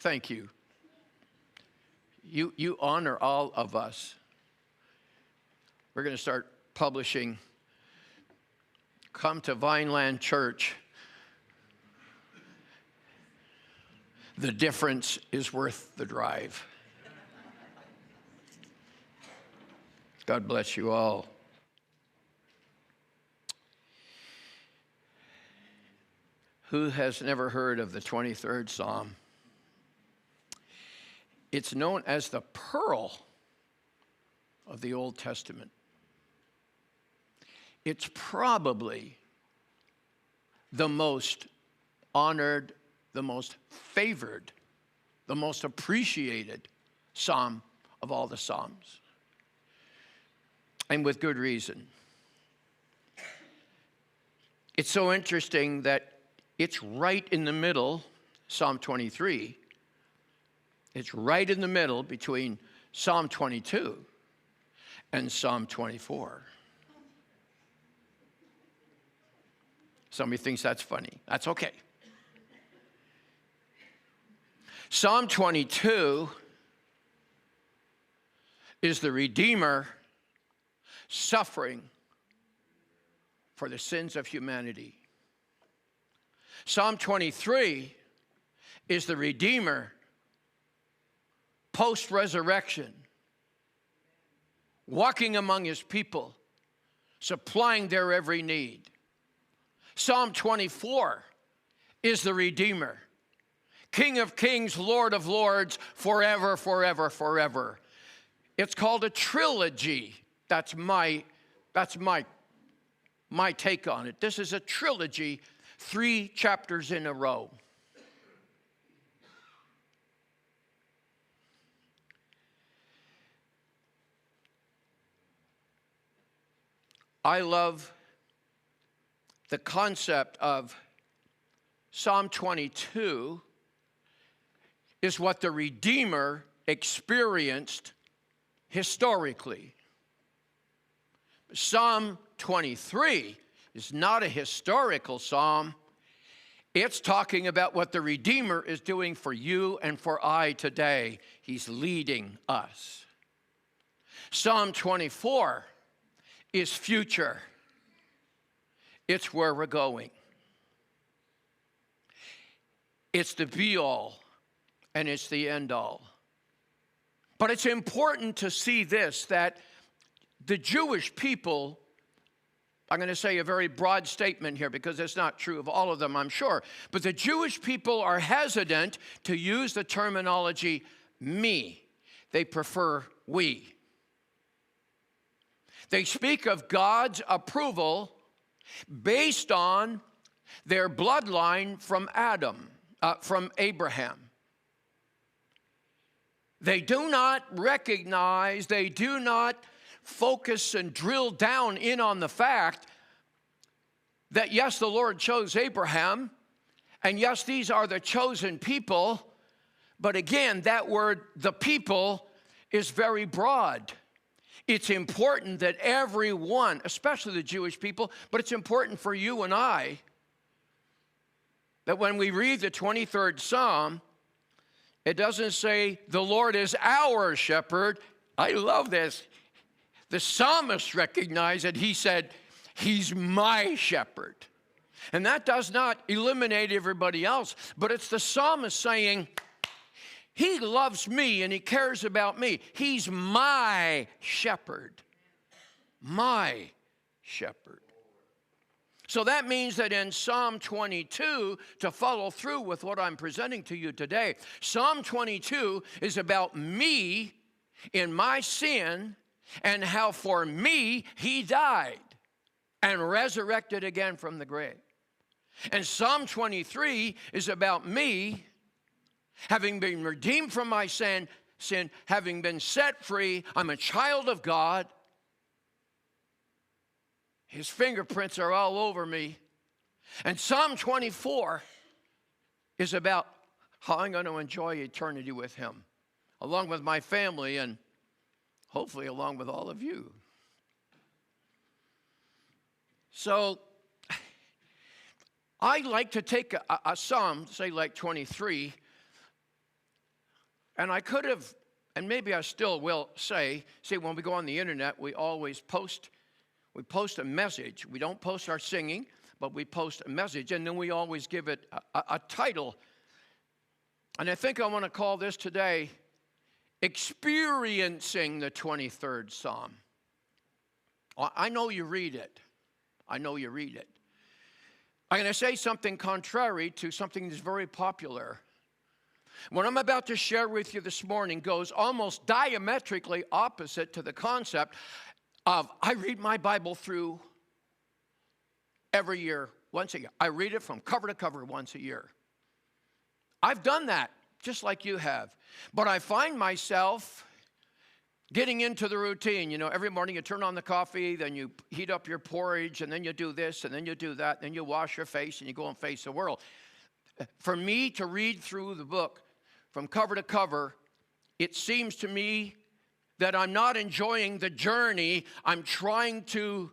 Thank you. You honor all of us. We're going to start publishing Come to Vineland Church. The difference is worth the drive. God bless you all. Who has never heard of the 23rd Psalm? It's known as the pearl of the Old Testament. It's probably the most honored, the most favored, the most appreciated psalm of all the psalms. And with good reason. It's so interesting that it's right in the middle, Psalm 23. It's right in the middle between Psalm 22 and Psalm 24. Somebody thinks that's funny. That's okay. Psalm 22 is the Redeemer suffering for the sins of humanity. Psalm 23 is the Redeemer post-resurrection, walking among his people, supplying their every need. Psalm 24 is the Redeemer, King of kings, Lord of lords, forever, forever, forever. It's called a trilogy. That's my take on it. This is a trilogy, 3 chapters in a row. I love the concept of Psalm 22 is what the Redeemer experienced historically. Psalm 23 is not a historical psalm. It's talking about what the Redeemer is doing for you and for I today. He's leading us. Psalm 24 is future. It's where we're going. It's the be-all and it's the end-all. But it's important to see this, that the Jewish people, I'm going to say a very broad statement here because it's not true of all of them, I'm sure, but the Jewish people are hesitant to use the terminology me. They prefer we. They speak of God's approval based on their bloodline from Abraham. They do not recognize, they do not focus and drill down in on the fact that yes, the Lord chose Abraham, and yes, these are the chosen people, but again, that word, the people, is very broad. It's important that everyone, especially the Jewish people, but it's important for you and I, that when we read the 23rd Psalm, it doesn't say, the Lord is our shepherd. I love this. The psalmist recognized that he said, he's my shepherd. And that does not eliminate everybody else, but it's the psalmist saying, he loves me and he cares about me. He's my shepherd. My shepherd. So that means that in Psalm 22, to follow through with what I'm presenting to you today, Psalm 22 is about me in my sin and how for me he died and resurrected again from the grave. And Psalm 23 is about me having been redeemed from my sin, having been set free. I'm a child of God. His fingerprints are all over me. And Psalm 24 is about how I'm going to enjoy eternity with him, along with my family and hopefully along with all of you. So I like to take a psalm, say like 23, And I could have, and maybe I still will say, see, when we go on the internet, we always post a message. We don't post our singing, but we post a message, and then we always give it a title. And I think I want to call this today, Experiencing the 23rd Psalm. I know you read it. I know you read it. I'm going to say something contrary to something that's very popular. What I'm about to share with you this morning goes almost diametrically opposite to the concept of I read my Bible through every year, once a year. I read it from cover to cover once a year. I've done that, just like you have. But I find myself getting into the routine. You know, every morning you turn on the coffee, then you heat up your porridge, and then you do this, and then you do that, then you wash your face, and you go and face the world. For me to read through the book from cover to cover, it seems to me that I'm not enjoying the journey. I'm trying to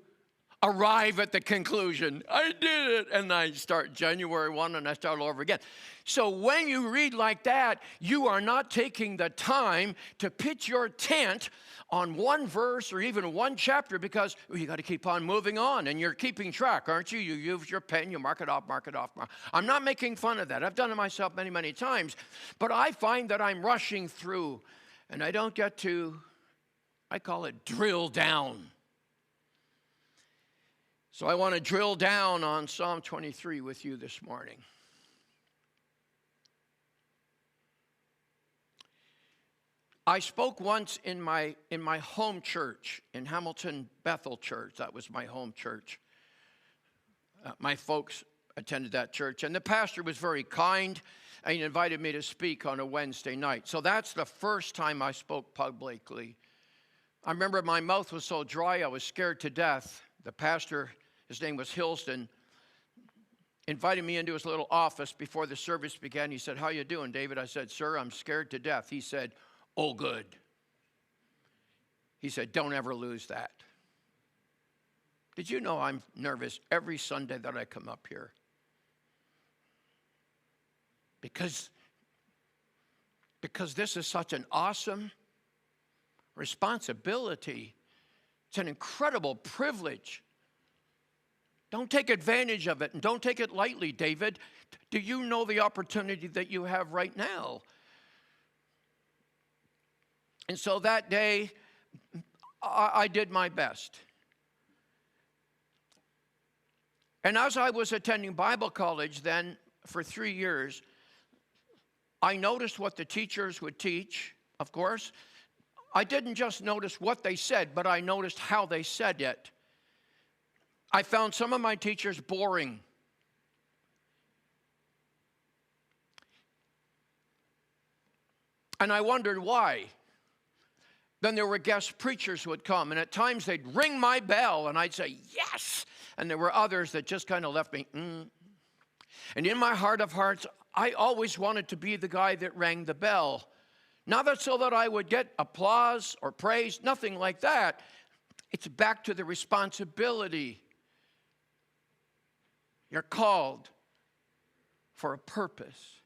arrive at the conclusion. I did it. And I start January 1 and I start all over again. So when you read like that, you are not taking the time to pitch your tent on one verse or even one chapter because you got to keep on moving on and you're keeping track, aren't you? You use your pen, you mark it off, mark it off. I'm not making fun of that. I've done it myself many, many times. But I find that I'm rushing through and I don't get to, I call it drill down. So I want to drill down on Psalm 23 with you this morning. I spoke once in my home church, in Hamilton Bethel Church. That was my home church. My folks attended that church, and the pastor was very kind, and he invited me to speak on a Wednesday night. So that's the first time I spoke publicly. I remember my mouth was so dry, I was scared to death. The pastor, his name was Hilston, invited me into his little office before the service began. He said, "How you doing, David?" I said, "Sir, I'm scared to death." He said, "Oh, good." He said, "Don't ever lose that." Did you know I'm nervous every Sunday that I come up here? Because this is such an awesome responsibility. It's an incredible privilege. Don't take advantage of it, and don't take it lightly, David. Do you know the opportunity that you have right now? And so that day, I did my best. And as I was attending Bible college then for 3 years, I noticed what the teachers would teach, of course. I didn't just notice what they said, but I noticed how they said it. I found some of my teachers boring. And I wondered why. Then there were guest preachers who would come, and at times they'd ring my bell, and I'd say, "Yes!" And there were others that just kind of left me, And in my heart of hearts, I always wanted to be the guy that rang the bell. Not that so that I would get applause or praise, nothing like that. It's back to the responsibility. You're called for a purpose.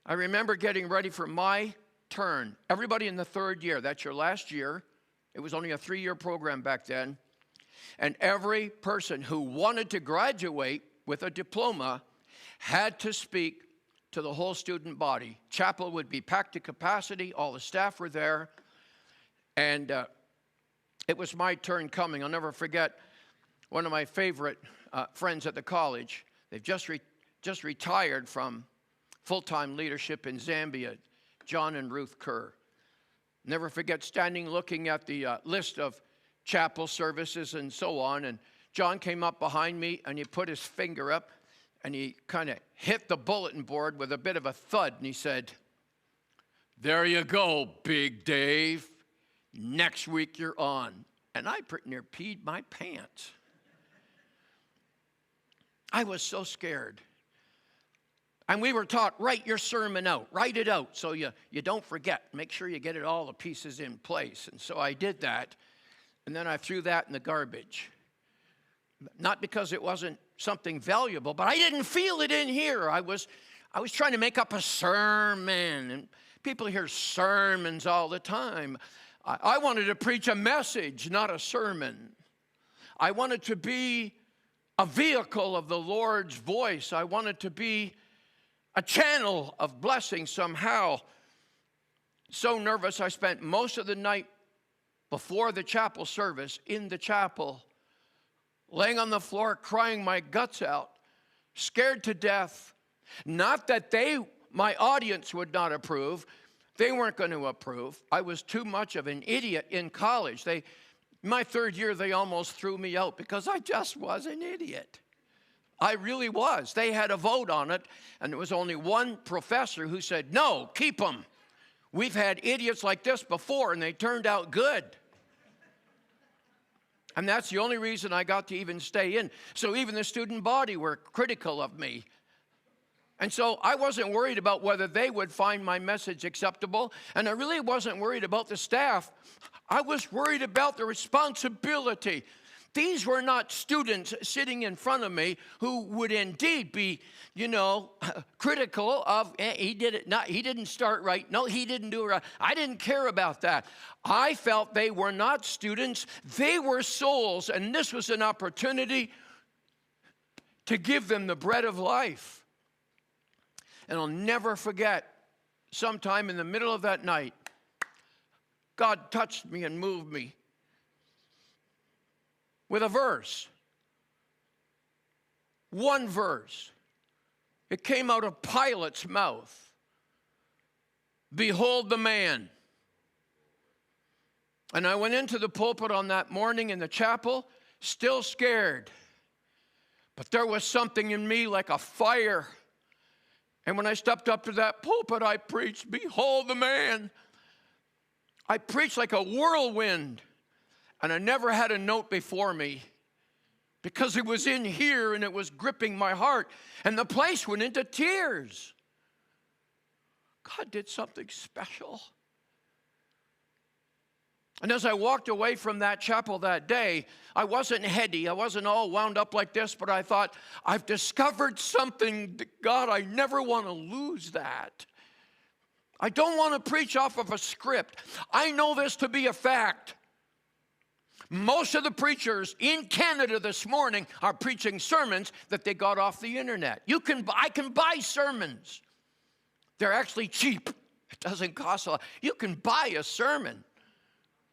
I remember getting ready for my turn. Everybody in the third year, that's your last year. It was only a 3-year program back then. And every person who wanted to graduate with a diploma had to speak to the whole student body. Chapel would be packed to capacity. All the staff were there. And it was my turn coming. I'll never forget one of my favorite friends at the college. They've just retired from full-time leadership in Zambia, John and Ruth Kerr. Never forget standing looking at the list of chapel services and so on, and John came up behind me and he put his finger up and he kind of hit the bulletin board with a bit of a thud, and he said, "There you go, Big Dave. Next week you're on." And I pretty near peed my pants. I was so scared. And we were taught, write your sermon out. Write it out so you don't forget. Make sure you get it all the pieces in place. And so I did that. And then I threw that in the garbage. Not because it wasn't something valuable, but I didn't feel it in here. I was I was trying to make up a sermon, and people hear sermons all the time. I wanted to preach a message, not a sermon. I wanted to be a vehicle of the Lord's voice. I wanted to be a channel of blessing somehow. So nervous, I spent most of the night before the chapel service in the chapel, laying on the floor, crying my guts out, scared to death. Not that my audience would not approve. They weren't going to approve. I was too much of an idiot in college. My third year, they almost threw me out because I just was an idiot. I really was. They had a vote on it, and there was only one professor who said, no, keep them. We've had idiots like this before, and they turned out good. And that's the only reason I got to even stay in. So even the student body were critical of me. And so I wasn't worried about whether they would find my message acceptable, and I really wasn't worried about the staff. I was worried about the responsibility. These were not students sitting in front of me who would indeed be, critical of, he did it not, he didn't start right. No, he didn't do it right. I didn't care about that. I felt they were not students. They were souls, and this was an opportunity to give them the bread of life. And I'll never forget, sometime in the middle of that night, God touched me and moved me with a verse. One verse. It came out of Pilate's mouth. Behold the man. And I went into the pulpit on that morning in the chapel, still scared. But there was something in me like a fire. And when I stepped up to that pulpit, I preached, behold the man. I preached like a whirlwind. And I never had a note before me because it was in here and it was gripping my heart. And the place went into tears. God did something special. And as I walked away from that chapel that day, I wasn't heady. I wasn't all wound up like this, but I thought, I've discovered something. God, I never want to lose that. I don't want to preach off of a script. I know this to be a fact. Most of the preachers in Canada this morning are preaching sermons that they got off the internet. I can buy sermons. They're actually cheap. It doesn't cost a lot. You can buy a sermon,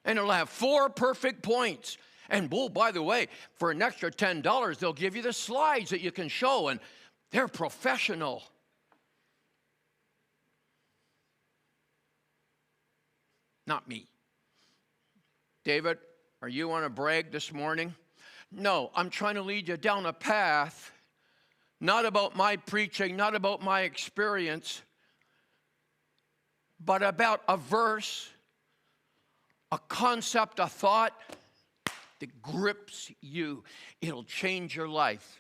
and it'll have 4 perfect points. And, by the way, for an extra $10, they'll give you the slides that you can show, and they're professional. Not me. David, are you on a brag this morning? No, I'm trying to lead you down a path, not about my preaching, not about my experience, but about a verse, a concept, a thought that grips you. It'll change your life.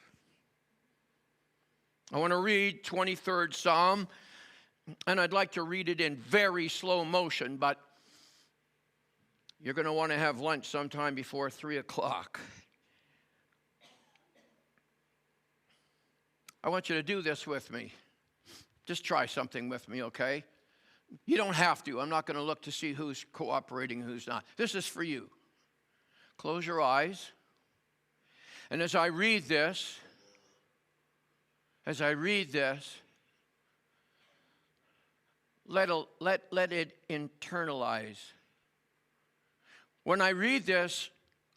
I want to read 23rd Psalm, and I'd like to read it in very slow motion, but you're going to want to have lunch sometime before 3 o'clock. I want you to do this with me. Just try something with me, okay? You don't have to. I'm not going to look to see who's cooperating and who's not. This is for you. Close your eyes. And as I read this, let it internalize. When I read this,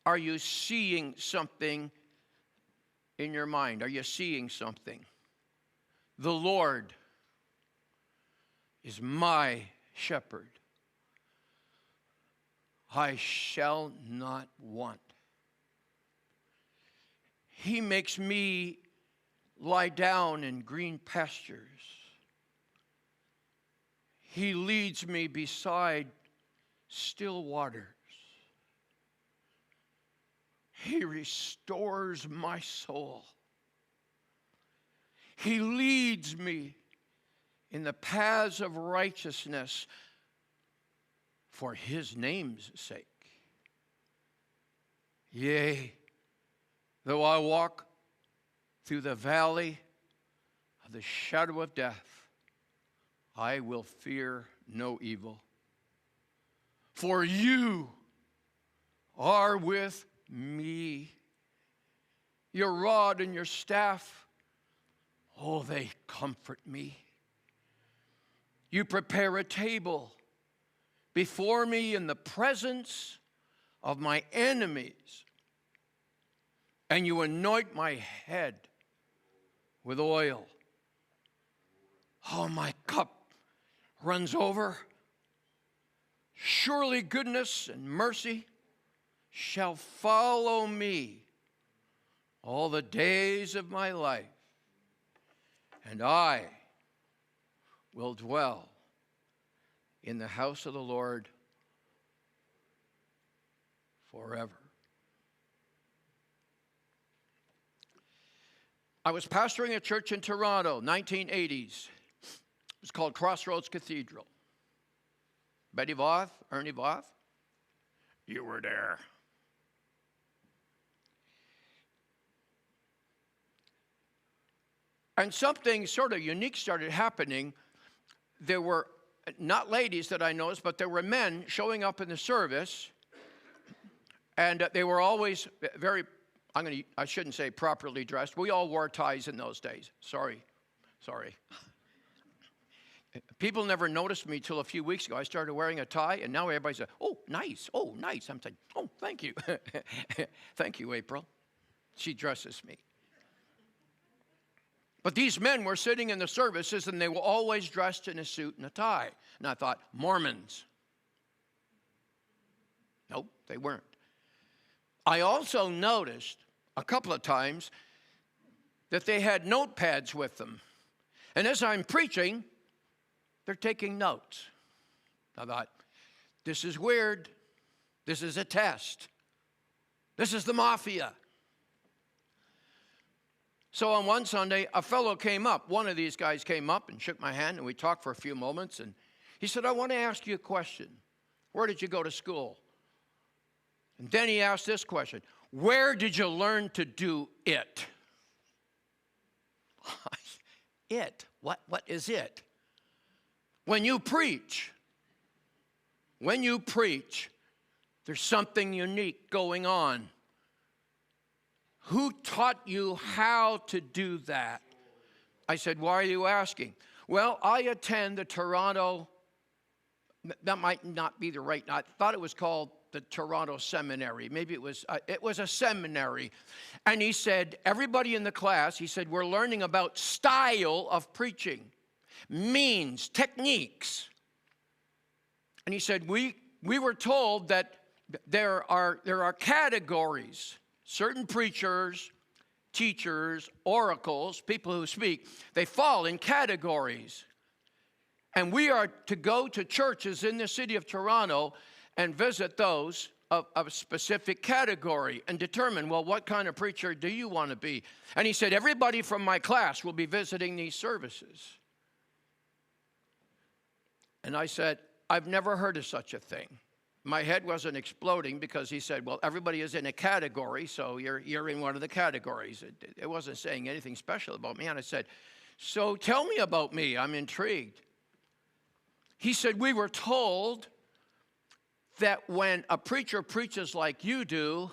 are you seeing something in your mind? Are you seeing something? The Lord is my shepherd. I shall not want. He makes me lie down in green pastures. He leads me beside still waters. He restores my soul. He leads me in the paths of righteousness for his name's sake. Yea, though I walk through the valley of the shadow of death, I will fear no evil. For you are with me. Your rod and your staff, oh, they comfort me. You prepare a table before me in the presence of my enemies, and you anoint my head with oil. Oh, my cup runs over. Surely goodness and mercy shall follow me all the days of my life, and I will dwell in the house of the Lord forever. I was pastoring a church in Toronto, 1980s. It was called Crossroads Cathedral. Betty Voth, Ernie Voth, you were there. And something sort of unique started happening. There were not ladies that I noticed, but there were men showing up in the service, and they were always very, I shouldn't say properly dressed. We all wore ties in those days. Sorry. People never noticed me till a few weeks ago. I started wearing a tie, and now everybody says, oh, nice. I'm saying, oh, thank you. Thank you, April. She dresses me. But these men were sitting in the services, and they were always dressed in a suit and a tie. And I thought, Mormons. Nope, they weren't. I also noticed a couple of times that they had notepads with them. And as I'm preaching, they're taking notes. I thought, this is weird. This is a test. This is the mafia. So on one Sunday, a fellow came up. One of these guys came up and shook my hand, and we talked for a few moments. And he said, I want to ask you a question. Where did you go to school? And then he asked this question. Where did you learn to do it? It? What is it? When you preach, there's something unique going on. Who taught you how to do that? I said, why are you asking? Well, I attend the Toronto, that might not be the right, I thought it was called the Toronto Seminary. Maybe it was a seminary. And he said, everybody in the class, he said, we're learning about style of preaching, means, techniques. And he said, we were told that there are categories. Certain preachers, teachers, oracles, people who speak, they fall in categories. And we are to go to churches in the city of Toronto and visit those of a specific category and determine, well, what kind of preacher do you want to be? And he said, everybody from my class will be visiting these services. And I said, I've never heard of such a thing. My head wasn't exploding because he said, well, everybody is in a category, so you're in one of the categories. It wasn't saying anything special about me. And I said, so tell me about me. I'm intrigued. He said, we were told that when a preacher preaches like you do,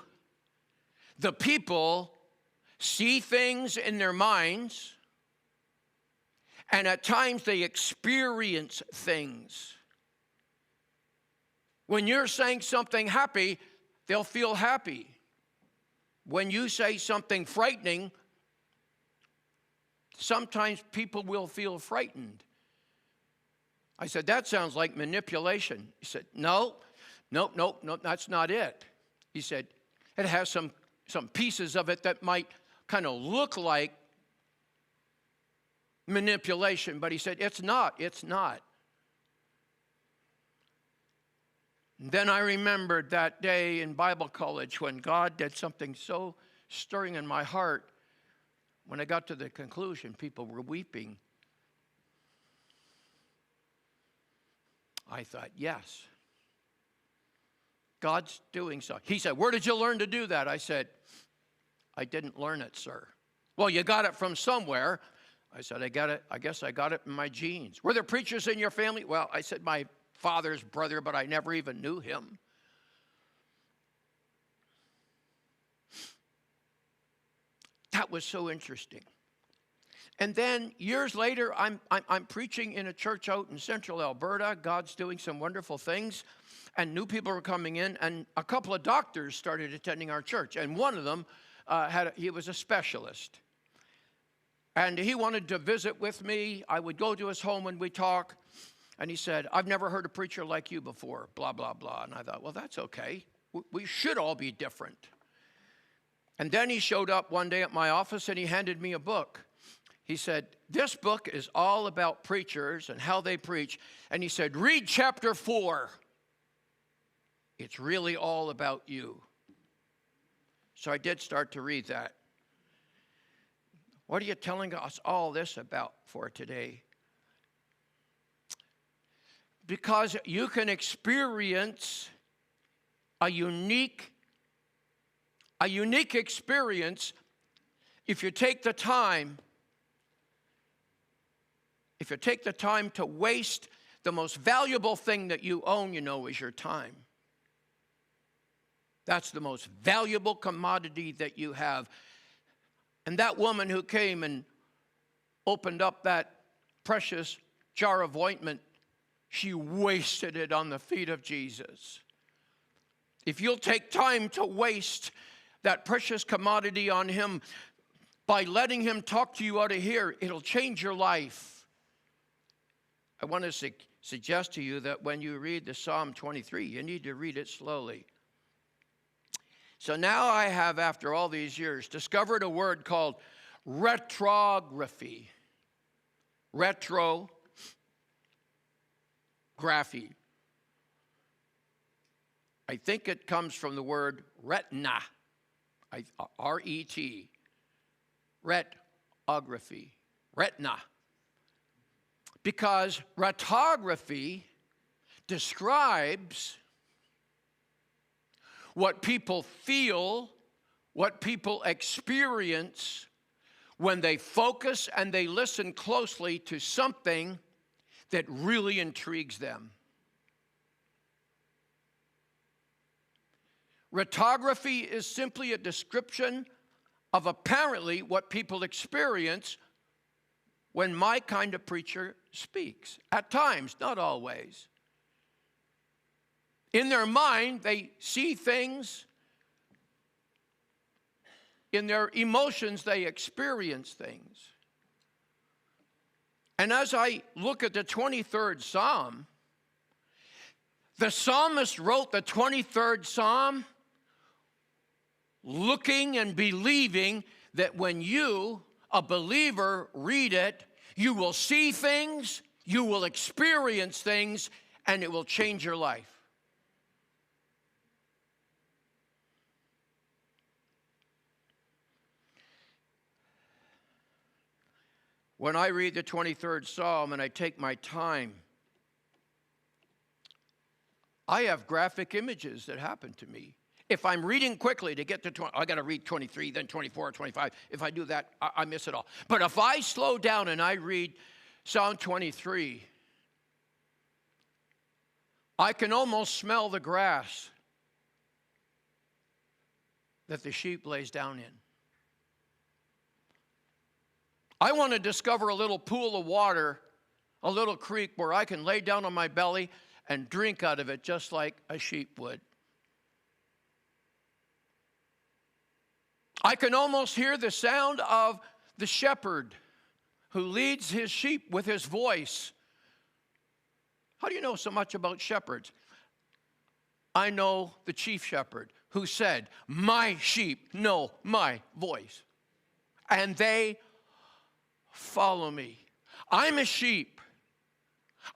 the people see things in their minds, and at times they experience things. When you're saying something happy, they'll feel happy. When you say something frightening, sometimes people will feel frightened. I said, that sounds like manipulation. He said, no, that's not it. He said, it has some pieces of it that might kind of look like manipulation, but he said, it's not. Then I remembered that day in Bible college when God did something so stirring in my heart. When I got to the conclusion, people were weeping. I thought, yes, God's doing so. He said, where did you learn to do that? I said, I didn't learn it, sir. Well, you got it from somewhere. I said, I guess I got it in my genes. Were there preachers in your family? Well, I said, my father's brother, but I never even knew him. That was so interesting. And then years later, I'm preaching in a church out in central Alberta. God's doing some wonderful things. And new people were coming in. And a couple of doctors started attending our church. And one of them, he was a specialist. And he wanted to visit with me. I would go to his home when we talk. And he said, I've never heard a preacher like you before, blah, blah, blah. And I thought, well, that's okay. We should all be different. And then he showed up one day at my office and he handed me a book. He said, this book is all about preachers and how they preach. And he said, read chapter 4. It's really all about you. So I did start to read that. What are you telling us all this about for today? Because you can experience a unique experience if you take the time to waste the most valuable thing that you own, is your time. That's the most valuable commodity that you have. And that woman who came and opened up that precious jar of ointment, she wasted it on the feet of Jesus. If you'll take time to waste that precious commodity on him by letting him talk to you out of here, it'll change your life. I want to suggest to you that when you read the Psalm 23, you need to read it slowly. So now I have, after all these years, discovered a word called retrography. Retrography. I think it comes from the word retina. R-E-T. Retrography. Retina. Because retrography describes what people feel, what people experience when they focus and they listen closely to something that really intrigues them. Retrography is simply a description of apparently what people experience when my kind of preacher speaks. At times, not always. In their mind, they see things. In their emotions, they experience things. And as I look at the 23rd Psalm, the psalmist wrote the 23rd Psalm looking and believing that when you, a believer, read it, you will see things, you will experience things, and it will change your life. When I read the 23rd Psalm and I take my time, I have graphic images that happen to me. If I'm reading quickly to get to 20, I got to read 23, then 24, 25. If I do that, I miss it all. But if I slow down and I read Psalm 23, I can almost smell the grass that the sheep lays down in. I want to discover a little pool of water, a little creek where I can lay down on my belly and drink out of it just like a sheep would. I can almost hear the sound of the shepherd who leads his sheep with his voice. How do you know so much about shepherds? I know the chief shepherd who said, "My sheep know my voice, and they follow me." I'm a sheep.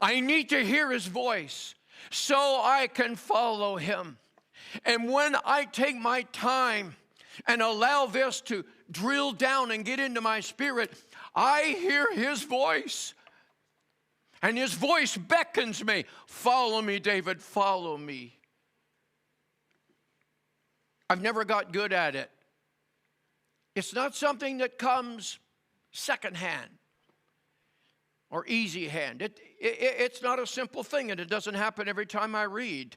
I need to hear his voice so I can follow him. And when I take my time and allow this to drill down and get into my spirit, I hear his voice. And his voice beckons me, "Follow me, David, follow me." I've never got good at it. It's not something that comes secondhand. or easy hand. It's not a simple thing, and it doesn't happen every time I read.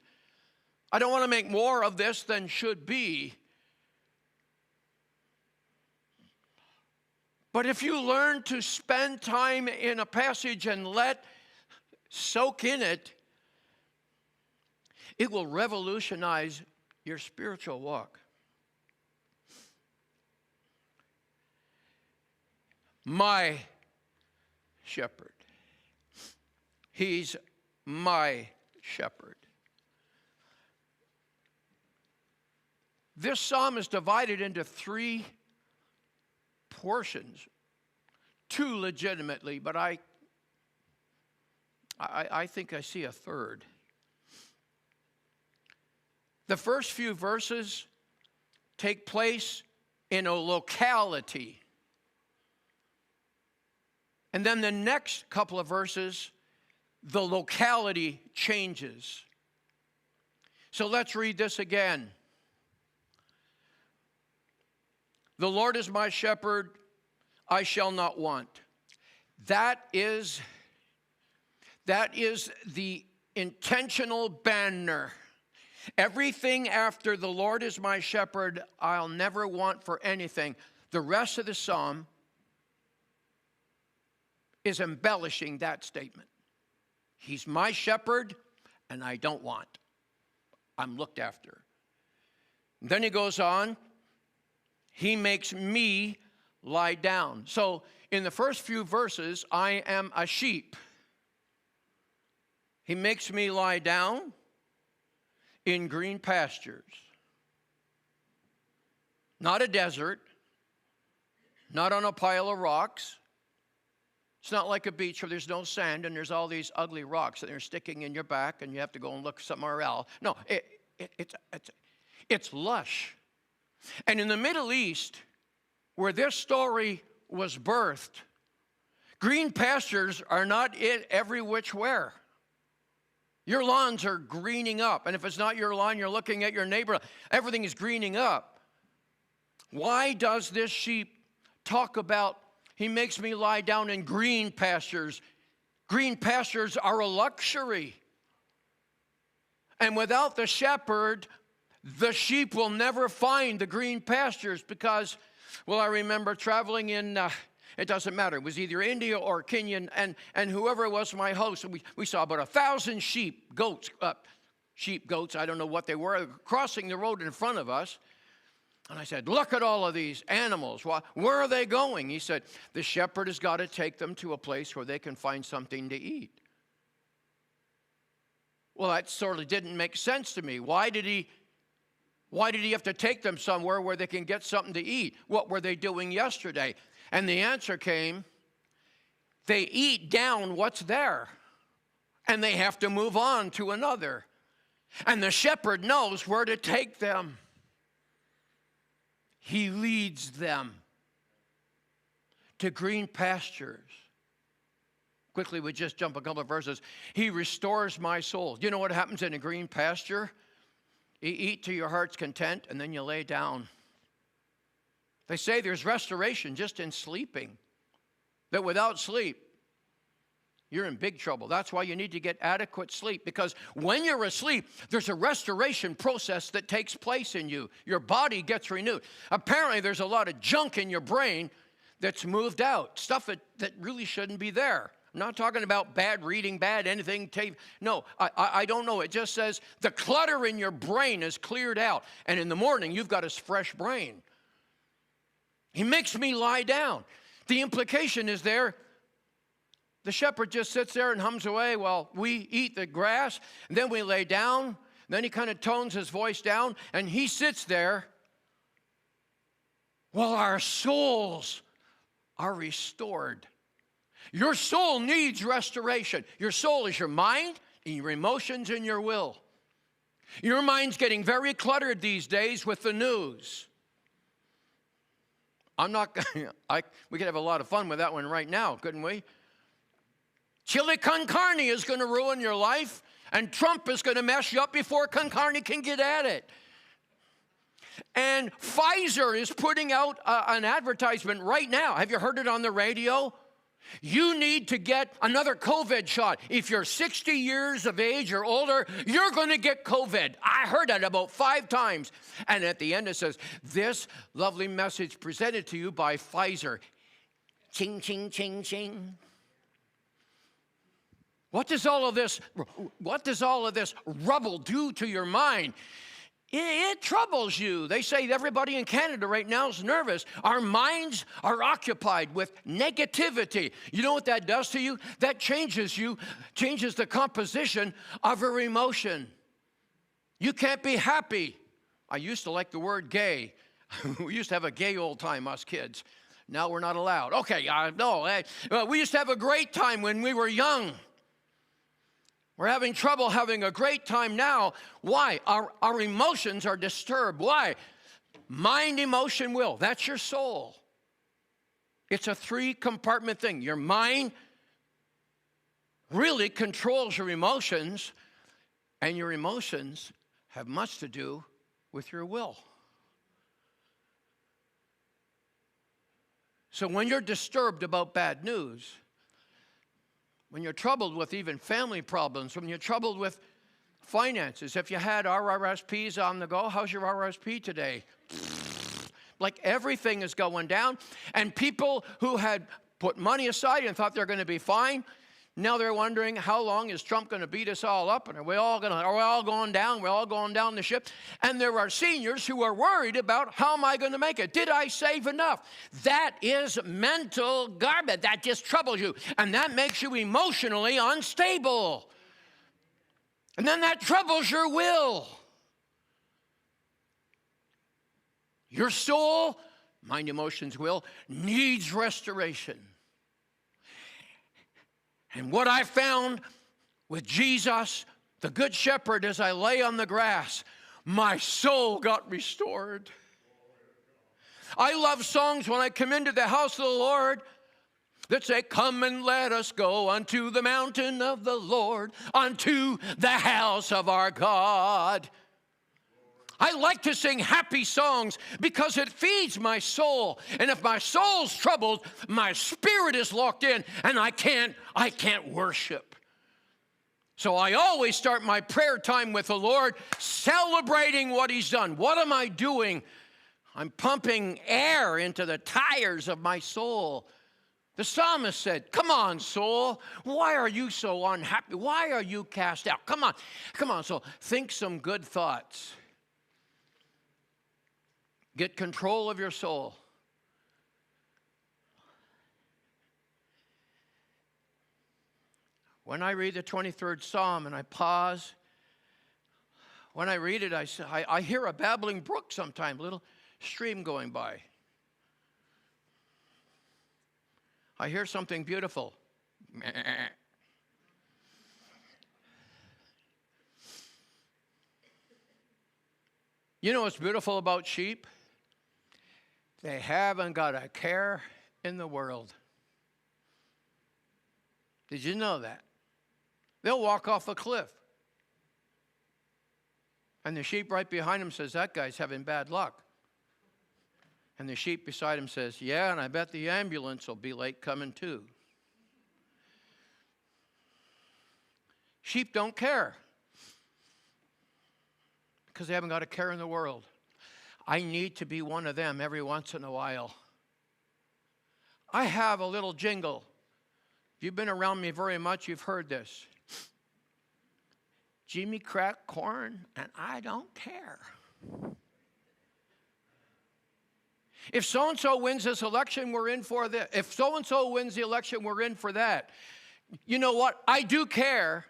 I don't want to make more of this than should be. But if you learn to spend time in a passage and soak in it, it will revolutionize your spiritual walk. My shepherd. He's my shepherd. This psalm is divided into 3 portions. 2 legitimately, but I think I see a third. The first few verses take place in a locality. And then the next couple of verses, the locality changes. So let's read this again. The Lord is my shepherd, I shall not want. That is the intentional banner. Everything after the Lord is my shepherd, I'll never want for anything. The rest of the psalm is embellishing that statement. He's my shepherd, and I don't want. I'm looked after. And then he goes on, he makes me lie down. So in the first few verses, I am a sheep. He makes me lie down in green pastures. Not a desert, not on a pile of rocks. It's not like a beach where there's no sand and there's all these ugly rocks that are sticking in your back and you have to go and look somewhere else. No, it's lush. And in the Middle East, where this story was birthed, green pastures are not it every which where. Your lawns are greening up. And if it's not your lawn, you're looking at your neighbor. Everything is greening up. Why does this sheep talk about, he makes me lie down in green pastures? Green pastures are a luxury. And without the shepherd, the sheep will never find the green pastures because, well, I remember traveling in, it doesn't matter, it was either India or Kenya, and whoever was my host, we saw about 1,000 sheep, goats, I don't know what they were, crossing the road in front of us. And I said, look at all of these animals. Where are they going? He said, the shepherd has got to take them to a place where they can find something to eat. Well, that sort of didn't make sense to me. Why did he have to take them somewhere where they can get something to eat? What were they doing yesterday? And the answer came, they eat down what's there, and they have to move on to another. And the shepherd knows where to take them. He leads them to green pastures. Quickly, we just jump a couple of verses. He restores my soul. You know what happens in a green pasture? You eat to your heart's content, and then you lay down. They say there's restoration just in sleeping. That without sleep, you're in big trouble. That's why you need to get adequate sleep, because when you're asleep, there's a restoration process that takes place in you. Your body gets renewed. Apparently, there's a lot of junk in your brain that's moved out, stuff that really shouldn't be there. I'm not talking about bad reading, bad anything. No, I don't know. It just says the clutter in your brain is cleared out, and in the morning, you've got a fresh brain. He makes me lie down. The implication is there, the shepherd just sits there and hums away while we eat the grass, and then we lay down. Then he kind of tones his voice down, and he sits there while our souls are restored. Your soul needs restoration. Your soul is your mind, your emotions, and your will. Your mind's getting very cluttered these days with the news. We could have a lot of fun with that one right now, couldn't we? Chili con carne is going to ruin your life, and Trump is going to mess you up before con carne can get at it. And Pfizer is putting out an advertisement right now. Have you heard it on the radio? You need to get another COVID shot. If you're 60 years of age or older, you're going to get COVID. I heard that about 5 times. And at the end it says, this lovely message presented to you by Pfizer. Ching, ching, ching, ching. What does all of this rubble do to your mind? It troubles you. They say everybody in Canada right now is nervous. Our minds are occupied with negativity. You know what that does to you? That changes the composition of your emotion. You can't be happy. I used to like the word gay. We used to have a gay old time, us kids. Now we're not allowed. Okay, we used to have a great time when we were young. We're having trouble having a great time now. Why? Our emotions are disturbed. Why? Mind, emotion, will. That's your soul. It's a 3-compartment thing. Your mind really controls your emotions, and your emotions have much to do with your will. So when you're disturbed about bad news, when you're troubled with even family problems, when you're troubled with finances, if you had RRSPs on the go, how's your RRSP today? Like everything is going down. And people who had put money aside and thought they're going to be fine, now they're wondering, how long is Trump going to beat us all up? And are we all going down? We're all going down the ship. And there are seniors who are worried about, how am I going to make it? Did I save enough? That is mental garbage. That just troubles you. And that makes you emotionally unstable. And then that troubles your will. Your soul, mind, emotions, will, needs restoration. And what I found with Jesus, the Good Shepherd, as I lay on the grass, my soul got restored. I love songs when I come into the house of the Lord that say, come and let us go unto the mountain of the Lord, unto the house of our God. I like to sing happy songs because it feeds my soul. And if my soul's troubled, my spirit is locked in and I can't worship. So I always start my prayer time with the Lord, celebrating what He's done. What am I doing? I'm pumping air into the tires of my soul. The psalmist said, come on, soul. Why are you so unhappy? Why are you cast out? Come on, soul. Think some good thoughts. Get control of your soul. When I read the 23rd Psalm and I pause, when I read it, I hear a babbling brook sometimes, a little stream going by. I hear something beautiful. You know what's beautiful about sheep? They haven't got a care in the world. Did you know that? They'll walk off a cliff. And the sheep right behind him says, that guy's having bad luck. And the sheep beside him says, yeah, and I bet the ambulance will be late coming too. Sheep don't care because they haven't got a care in the world. I need to be one of them every once in a while. I have a little jingle. If you've been around me very much, you've heard this. Jimmy crack corn, and I don't care. If so-and-so wins this election, we're in for this. If so-and-so wins the election, we're in for that. You know what? I do care.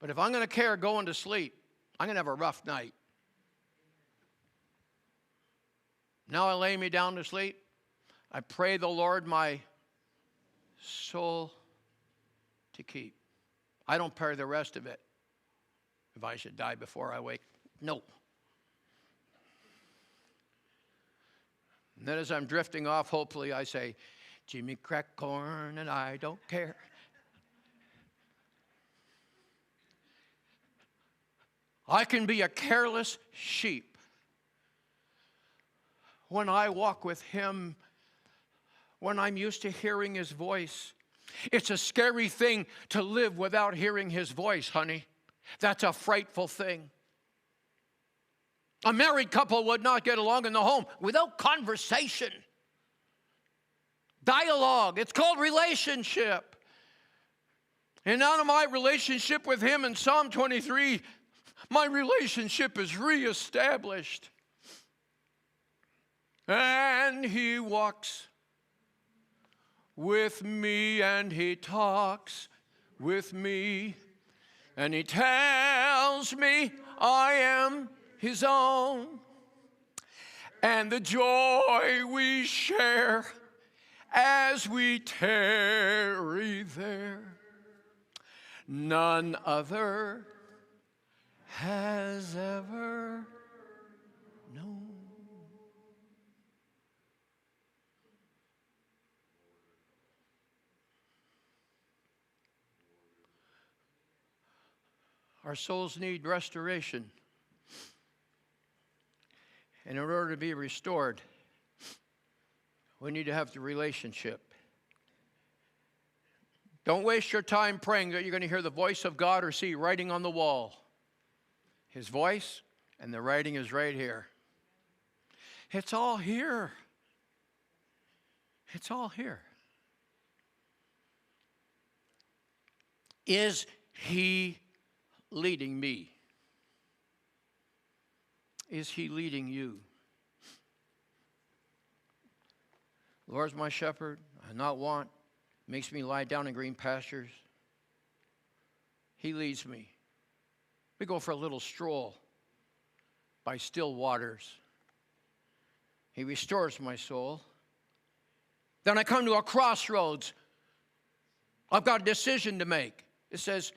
But if I'm going to care going to sleep, I'm going to have a rough night. Now I lay me down to sleep. I pray the Lord my soul to keep. I don't pray the rest of it. If I should die before I wake, no. And then as I'm drifting off, hopefully I say, Jimmy crack corn and I don't care. I can be a careless sheep when I walk with Him when I'm used to hearing his voice. It's a scary thing to live without hearing his voice, honey. That's a frightful thing. A married couple would not get along in the home without conversation. Dialogue. It's called relationship. And out of my relationship with him in Psalm 23, my relationship is reestablished. And he walks with me and he talks with me. And he tells me I am his own. And the joy we share as we tarry there, none other has ever known. Our souls need restoration. And in order to be restored, we need to have the relationship. Don't waste your time praying that you're going to hear the voice of God or see writing on the wall. His voice and the writing is right here. It's all here. It's all here. Is he leading me? Is he leading you? The Lord's my shepherd, I not want, makes me lie down in green pastures. He leads me. We go for a little stroll by still waters. He restores my soul. Then I come to a crossroads. I've got a decision to make. It says,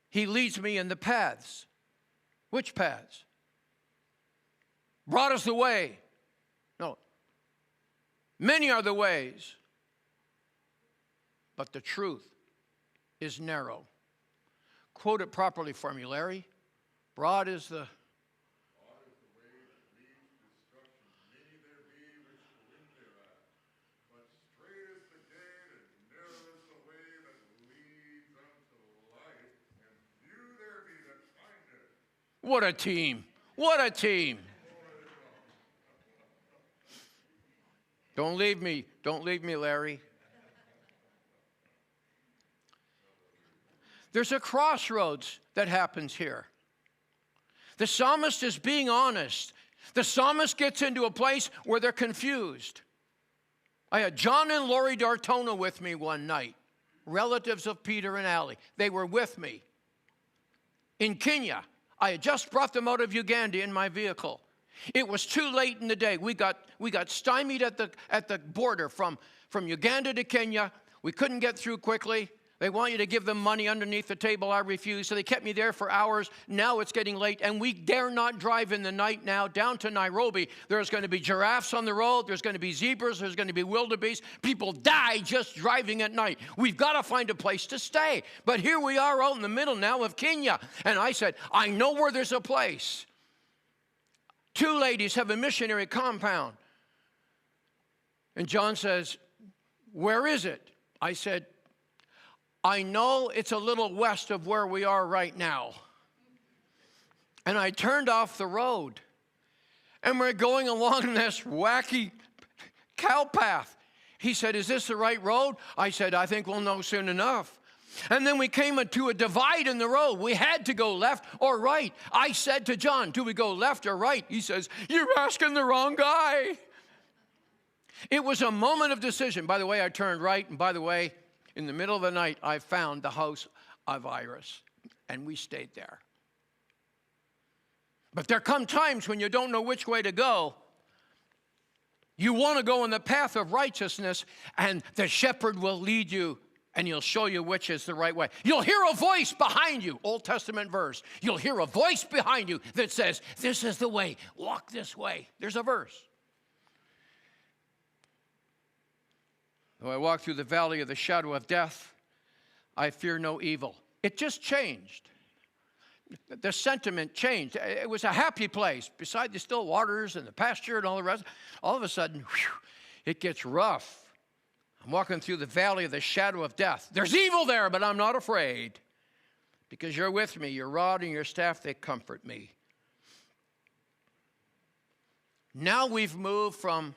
he leads me in the paths. Which paths? Broad is the way. No. Many are the ways. But the truth is narrow. Quote it properly for me, Larry. Broad is the... What a team. What a team. Don't leave me. Don't leave me, Larry. There's a crossroads that happens here. The psalmist is being honest. The psalmist gets into a place where they're confused. I had John and Lori D'Artona with me one night, relatives of Peter and Allie. They were with me in Kenya. I had just brought them out of Uganda in my vehicle. It was too late in the day. We got stymied at the border from Uganda to Kenya. We couldn't get through quickly. They want you to give them money underneath the table. I refused. So they kept me there for hours. Now it's getting late, and we dare not drive in the night now down to Nairobi. There's going to be giraffes on the road. There's going to be zebras. There's going to be wildebeest. People die just driving at night. We've got to find a place to stay. But here we are out in the middle now of Kenya. And I said, I know where there's a place. Two ladies have a missionary compound. And John says, where is it? I said, I know it's a little west of where we are right now. And I turned off the road. And we're going along this wacky cow path. He said, is this the right road? I said, I think we'll know soon enough. And then we came to a divide in the road. We had to go left or right. I said to John, do we go left or right? He says, you're asking the wrong guy. It was a moment of decision. By the way, I turned right. And by the way, in the middle of the night, I found the house of Iris. And we stayed there. But there come times when you don't know which way to go. You want to go in the path of righteousness, and the shepherd will lead you. And he'll show you which is the right way. You'll hear a voice behind you, Old Testament verse. You'll hear a voice behind you that says, this is the way, walk this way. There's a verse. Though I walk through the valley of the shadow of death, I fear no evil. It just changed. The sentiment changed. It was a happy place beside the still waters and the pasture and all the rest. All of a sudden, whew, it gets rough. I'm walking through the valley of the shadow of death. There's evil there, but I'm not afraid because you're with me. Your rod and your staff, they comfort me. Now we've moved from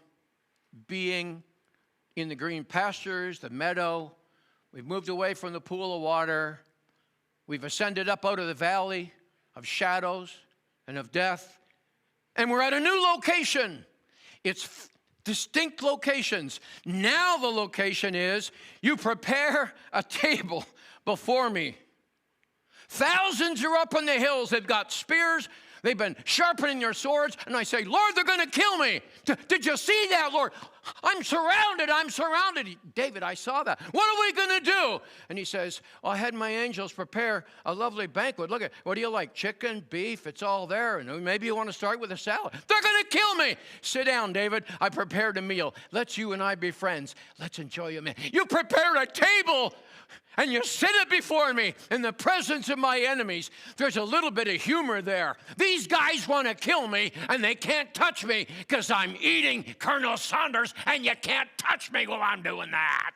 being in the green pastures, the meadow. We've moved away from the pool of water. We've ascended up out of the valley of shadows and of death. And we're at a new location. It's distinct locations. Now the location is, you prepare a table before me. Thousands are up on the hills. They've got spears. They've been sharpening their swords. And I say, Lord, they're going to kill me. Did you see that, Lord? I'm surrounded. I'm surrounded. David, I saw that. What are we going to do? And he says, well, I had my angels prepare a lovely banquet. Look at, what do you like? Chicken, beef, it's all there. And maybe you want to start with a salad. They're going to kill me. Sit down, David. I prepared a meal. Let's you and I be friends. Let's enjoy a meal. You prepared a table and you sit it before me in the presence of my enemies. There's a little bit of humor there. These guys want to kill me, and they can't touch me because I'm eating Colonel Sanders, and you can't touch me while I'm doing that.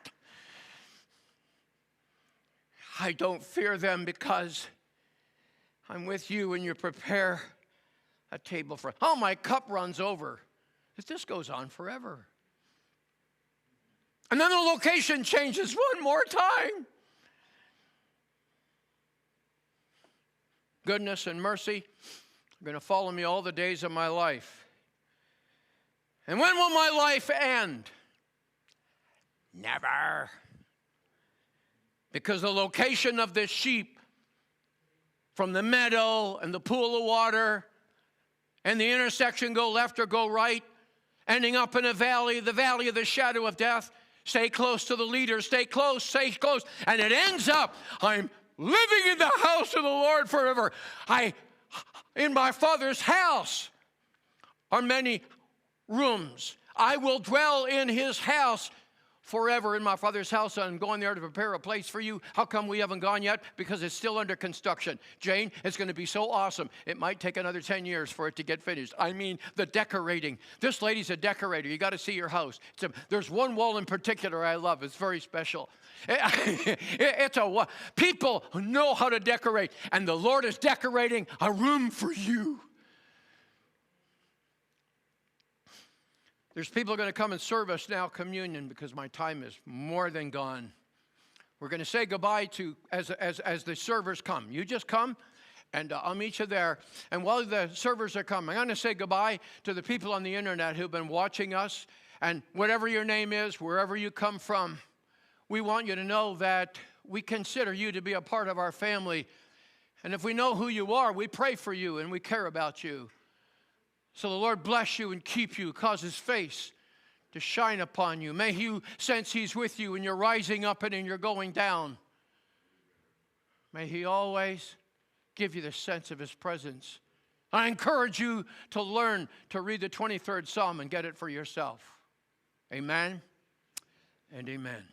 I don't fear them because I'm with you and you prepare a table for... Oh, my cup runs over. This goes on forever. And then the location changes one more time. Goodness and mercy are going to follow me all the days of my life. And when will my life end? Never. Because the location of this sheep from the meadow and the pool of water and the intersection, go left or go right, ending up in a valley, the valley of the shadow of death. Stay close to the leader. Stay close, stay close. And it ends up, I'm living in the house of the Lord forever. In my Father's house are many rooms. I will dwell in his house forever. In my Father's house, I'm going there to prepare a place for you. How come we haven't gone yet? Because it's still under construction. Jane, it's going to be so awesome. It might take another 10 years for it to get finished. I mean, the decorating. This lady's a decorator. You got to see her house. There's one wall in particular I love. It's very special. People know how to decorate, and the Lord is decorating a room for you. There's people going to come and serve us now communion because my time is more than gone. We're going to say goodbye to as the servers come. You just come, and I'll meet you there. And while the servers are coming, I'm going to say goodbye to the people on the internet who've been watching us. And whatever your name is, wherever you come from, we want you to know that we consider you to be a part of our family. And if we know who you are, we pray for you and we care about you. So the Lord bless you and keep you, cause his face to shine upon you. May you sense he's with you and you're rising up and you're going down. May he always give you the sense of his presence. I encourage you to learn to read the 23rd Psalm and get it for yourself. Amen and amen.